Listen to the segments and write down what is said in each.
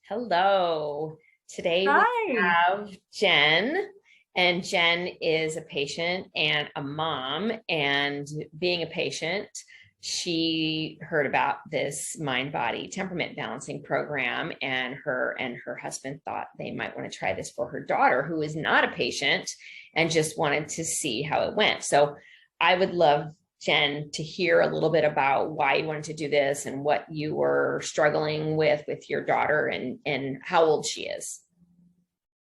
Hello. Today we Hi. have Jen, and Jen is a patient and a mom. And being a patient, she heard about this MindBody temperament balancing program, and her husband thought they might want to try this for her daughter, who is not a patient and just wanted to see how it went. So I would love Jen, to hear a little bit about why you wanted to do this and what you were struggling with your daughter and how old she is.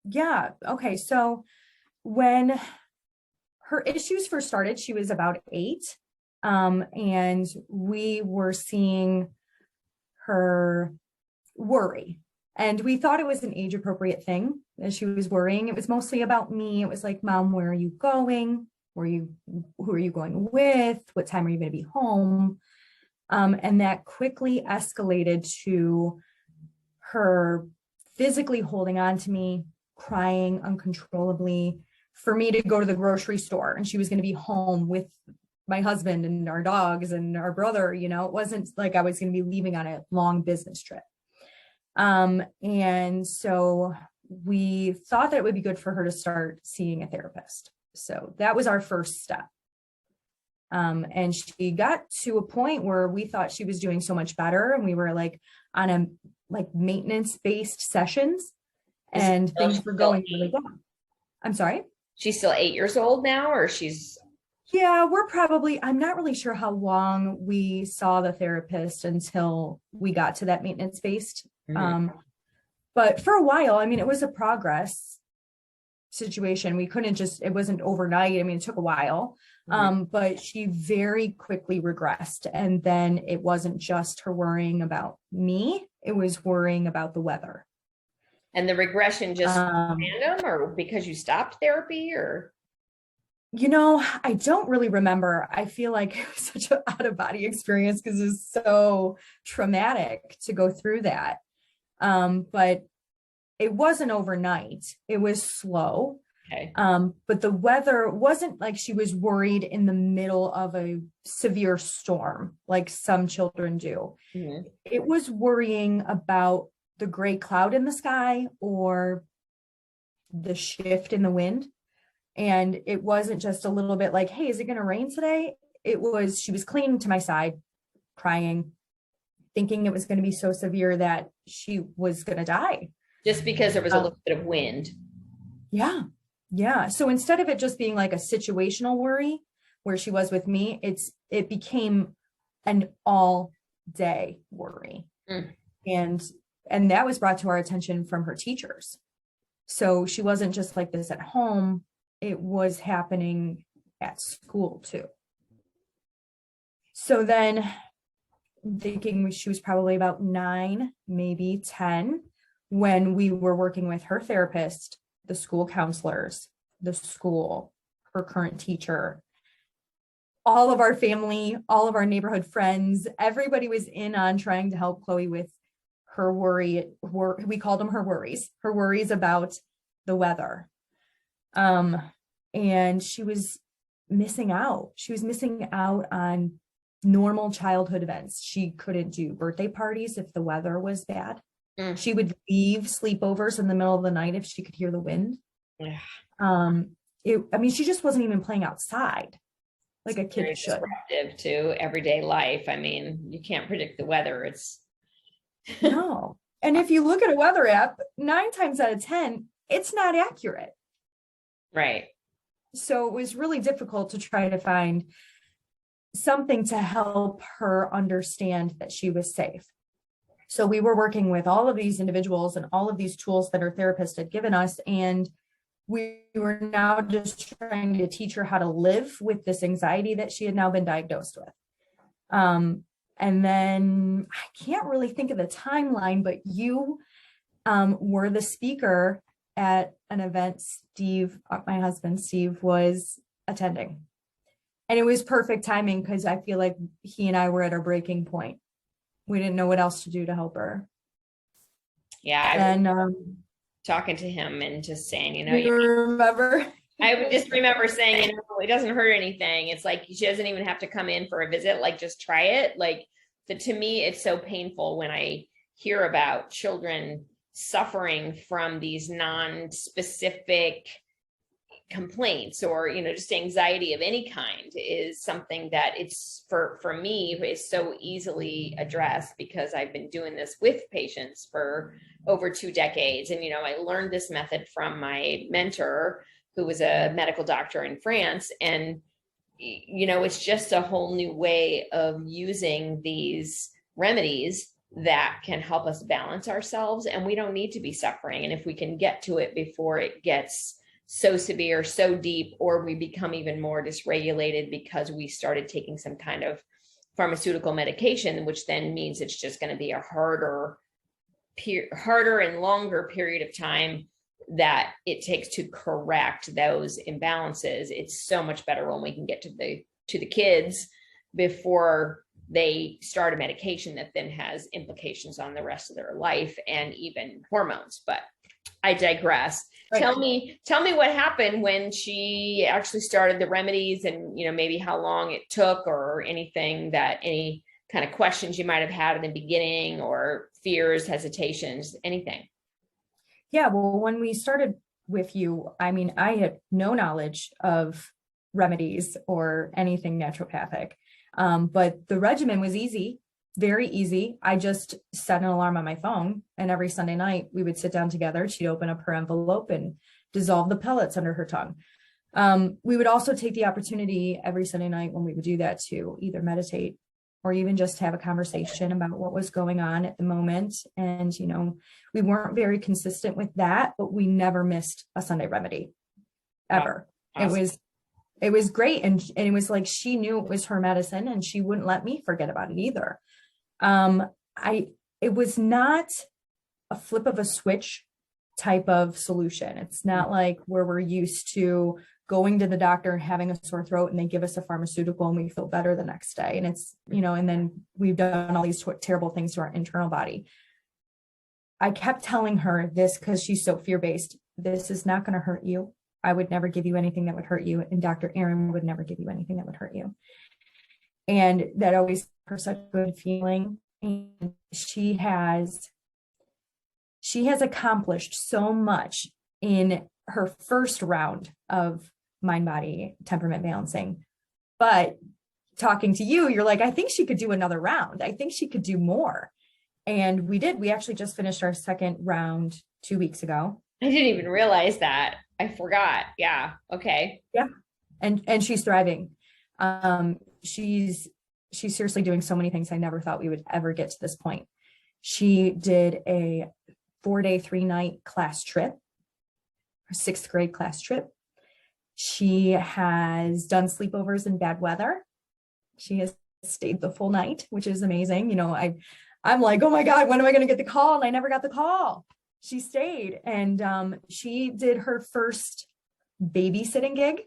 Yeah. Okay. So when her issues first started, she was about 8. And we were seeing her worry. And we thought it was an age appropriate thing that she was worrying. It was mostly about me. It was like, Mom, where are you going? Who are you going with? What time are you going to be home? And that quickly escalated to her physically holding on to me, crying uncontrollably, for me to go to the grocery store, and she was going to be home with my husband and our dogs and our brother. It wasn't like I was going to be leaving on a long business trip. And so we thought that it would be good for her to start seeing a therapist. So that was our first step. And she got to a point where we thought she was doing so much better, and we were like on a maintenance based sessions, and things were going really well. I'm sorry. She's still 8 years old now, or she's. Yeah, I'm not really sure how long we saw the therapist until we got to that maintenance based. But for a while, it was a progress situation. It wasn't overnight. It took a while. But she very quickly regressed. And then it wasn't just her worrying about me, it was worrying about the weather. And the regression just random, or because you stopped therapy, or? I don't really remember. I feel like it was such an out of body experience because it was so traumatic to go through that. But it wasn't overnight. It was slow. Okay. But the weather wasn't like she was worried in the middle of a severe storm, like some children do. Mm-hmm. It was worrying about the gray cloud in the sky or the shift in the wind. And it wasn't just a little bit like, hey, is it going to rain today? She was clinging to my side, crying, thinking it was going to be so severe that she was going to die. Just because there was a little bit of wind. Yeah. Yeah. So instead of it just being like a situational worry where she was with me, it became an all day worry. And that was brought to our attention from her teachers. So she wasn't just like this at home. It was happening at school too. So then, thinking she was probably about 9, maybe 10, when we were working with her therapist, the school counselors, the school, her current teacher, all of our family, all of our neighborhood friends, everybody was in on trying to help Chloe with her worry. We called them her worries about the weather. And she was missing out. She was missing out on normal childhood events. She couldn't do birthday parties if the weather was bad. She would leave sleepovers in the middle of the night if she could hear the wind. She just wasn't even playing outside like a kid should. Disruptive to everyday life. You can't predict the weather. No. And if you look at a weather app, 9 times out of 10, it's not accurate. Right. So it was really difficult to try to find something to help her understand that she was safe. So we were working with all of these individuals and all of these tools that her therapist had given us. And we were now just trying to teach her how to live with this anxiety that she had now been diagnosed with. And then I can't really think of the timeline, but you were the speaker at an event Steve, my husband, Steve, was attending. And it was perfect timing because I feel like he and I were at our breaking point. We didn't know what else to do to help her. Yeah. Talking to him and just saying, you remember? I would just remember saying, it doesn't hurt anything. It's like, she doesn't even have to come in for a visit. Like, just try it. To me, it's so painful when I hear about children suffering from these non-specific complaints or, just anxiety of any kind is something that it's for me is so easily addressed because I've been doing this with patients for over 2 decades. And, I learned this method from my mentor, who was a medical doctor in France. And, it's just a whole new way of using these remedies that can help us balance ourselves, and we don't need to be suffering. And if we can get to it before it gets so severe, so deep, or we become even more dysregulated because we started taking some kind of pharmaceutical medication, which then means it's just going to be a harder and longer period of time that it takes to correct those imbalances. It's so much better when we can get to the kids before they start a medication that then has implications on the rest of their life and even hormones. But I digress. Right. Tell me what happened when she actually started the remedies, and maybe how long it took, or any kind of questions you might have had in the beginning, or fears, hesitations, anything. Yeah, well, when we started with you, I had no knowledge of remedies or anything naturopathic, but the regimen was easy, very easy. I just set an alarm on my phone, and every Sunday night we would sit down together. She'd open up her envelope and dissolve the pellets under her tongue. We would also take the opportunity every Sunday night when we would do that to either meditate or even just have a conversation about what was going on at the moment. And, we weren't very consistent with that, but we never missed a Sunday remedy ever. Wow. Awesome. It was great. And it was like, she knew it was her medicine, and she wouldn't let me forget about it either. It was not a flip of a switch type of solution. It's not like where we're used to going to the doctor and having a sore throat and they give us a pharmaceutical and we feel better the next day. And it's, and then we've done all these terrible things to our internal body. I kept telling her this because she's so fear-based. This is not going to hurt you. I would never give you anything that would hurt you. And Dr. Aaron would never give you anything that would hurt you. And that always gave her such a good feeling. And she has accomplished so much in her first round of MindBody temperament balancing. But talking to you, you're like, I think she could do another round. I think she could do more. And we did. We actually just finished our second round 2 weeks ago. I didn't even realize that. I forgot. Yeah. Okay. Yeah. And she's thriving. She's seriously doing so many things I never thought we would ever get to this point. She did a 4-day, 3-night class trip, her 6th grade class trip. She has done sleepovers in bad weather. She has stayed the full night, which is amazing. I'm like, oh my God, when am I going to get the call? And I never got the call. She stayed, and she did her first babysitting gig.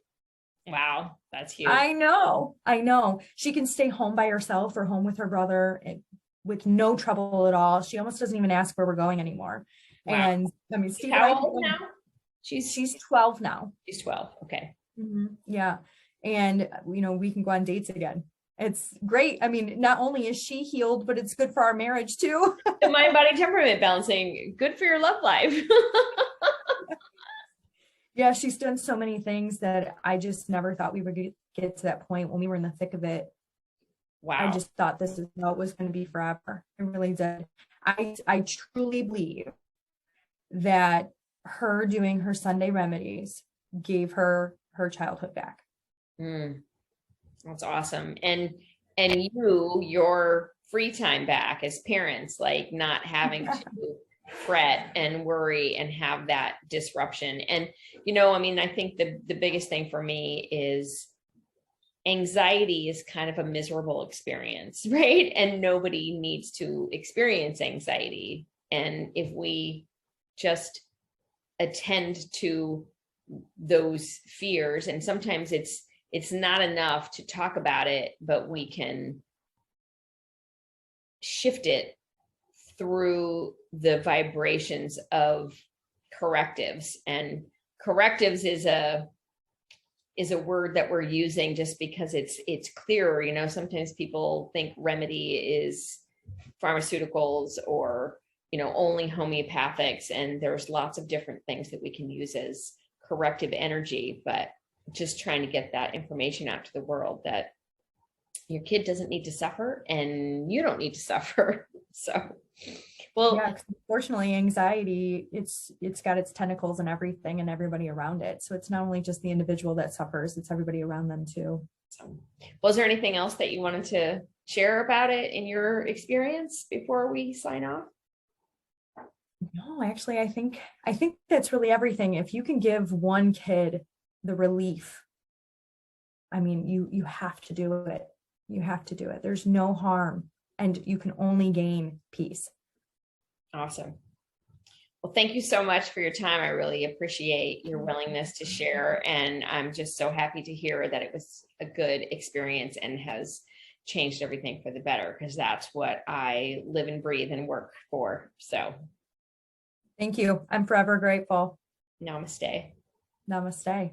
Wow, that's huge. I know. She can stay home by herself or home with her brother with no trouble at all. She almost doesn't even ask where we're going anymore. Wow. And Steve, how old now? She's 12 now. She's 12. Okay. Mm-hmm. Yeah. And, we can go on dates again. It's great. Not only is she healed, but it's good for our marriage too. The MindBody temperament balancing, good for your love life. Yeah, she's done so many things that I just never thought we would get to that point when we were in the thick of it. Wow. I just thought this is how it was going to be forever. I really did. I truly believe that her doing her Sunday remedies gave her childhood back. That's awesome. And your free time back as parents, like not having to fret and worry and have that disruption. And, I think the biggest thing for me is anxiety is kind of a miserable experience, right? And nobody needs to experience anxiety. And if we just attend to those fears, and sometimes it's not enough to talk about it, but we can shift it through the vibrations of correctives. And correctives is a word that we're using just because it's clearer. Sometimes people think remedy is pharmaceuticals or, only homeopathics, and there's lots of different things that we can use as corrective energy, but just trying to get that information out to the world that your kid doesn't need to suffer and you don't need to suffer. So, well, Yeah, 'cause unfortunately, anxiety, it's got its tentacles and everything and everybody around it. So it's not only just the individual that suffers, it's everybody around them too. so, was there anything else that you wanted to share about it in your experience before we sign off? No, actually, I think that's really everything. If you can give one kid the relief, I mean, you have to do it. You have to do it. There's no harm, and you can only gain peace. Awesome. Well, thank you so much for your time. I really appreciate your willingness to share, and I'm just so happy to hear that it was a good experience and has changed everything for the better, because that's what I live and breathe and work for. So, Thank you. I'm forever grateful. namaste. Namaste.